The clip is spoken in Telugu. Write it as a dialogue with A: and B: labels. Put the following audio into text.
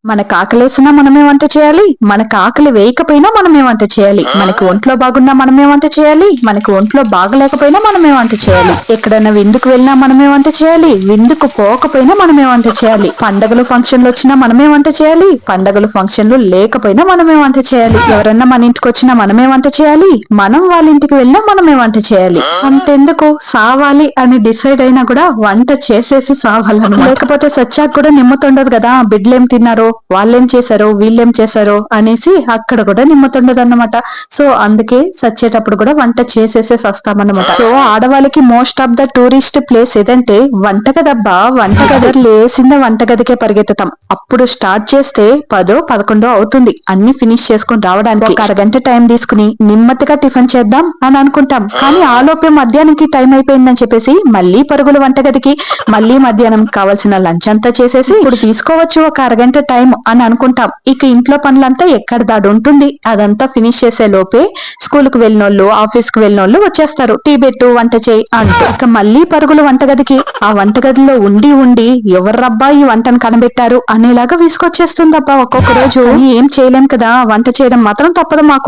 A: మనకు ఆకలేసినా మనమే వంట చేయాలి. మనకు ఆకలి వేయకపోయినా మనమే వంట చేయాలి. మనకి ఒంట్లో బాగున్నా మనమే వంట చేయాలి. మనకి ఒంట్లో బాగలేకపోయినా మనమే వంట చేయాలి. ఎక్కడైనా విందుకు వెళ్ళినా మనమే వంట చేయాలి. విందుకు పోకపోయినా మనమే వంట చేయాలి. పండగలు ఫంక్షన్లు వచ్చినా మనమే వంట చేయాలి. పండగలు ఫంక్షన్లు లేకపోయినా మనమే వంట చేయాలి. ఎవరన్నా మన ఇంటికి వచ్చినా మనమే వంట చేయాలి. మనం వాళ్ళ ఇంటికి వెళ్ళినా మనమే వంట చేయాలి. అంతెందుకు సావాలి అని డిసైడ్ అయినా కూడా వంట చేసేసి సావాలన్నమాట. లేకపోతే సచ్చాక కూడా నిమ్మతుండదు కదా, బిడ్డలేం తిన్నారో, వాళ్ళేం చేశారో, వీళ్ళేం చేశారో అనేసి అక్కడ కూడా నిమ్మతుండదు అన్నమాట. సో అందుకే సచ్చేటప్పుడు కూడా వంట చేసేసే వస్తామన్నమాట. సో ఆడవాళ్ళకి most of the tourist place ఏదంటే వంటగదబ్బా. వంటగది లేసిందే వంటగదికే పరిగెత్తుతాం. అప్పుడు స్టార్ట్ చేస్తే 10-11 అవుతుంది అన్ని ఫినిష్ చేసుకుని రావడానికి. ఒక అరగంట టైం తీసుకుని నిమ్మతిగా టిఫిన్ చేద్దాం అని అనుకుంటాం. కానీ ఆలోపే మధ్యాహ్నానికి టైం అయిపోయిందని చెప్పేసి మళ్ళీ పరుగులు వంటగదికి, మళ్ళీ మధ్యాహ్నం కావాల్సిన లంచ్ అంతా చేసేసి ఇప్పుడు తీసుకోవచ్చు ఒక అరగంట టైం అని అనుకుంటాం. ఇక ఇంట్లో పనులంతా ఎక్కడ దాడు ఉంటుంది. అదంతా ఫినిష్ చేసే లోపే స్కూల్ కు వెళ్ళినోళ్ళు, ఆఫీస్ కు వెళ్ళినోళ్ళు వచ్చేస్తారు. టీ పెట్టు, వంట చేయి అంటూ. ఇక మళ్ళీ పరుగులు వంటగదికి. ఆ వంటగదిలో ఉండి ఉండి ఎవర్రబ్బా ఈ వంటను కనిపెట్టారు అనేలాగా విసుకొచ్చేస్తుందబ్బా ఒక్కొక్క రోజు. ఏం చేయలేం కదా, వంట చేయడం మాత్రం తప్పదు మాకు.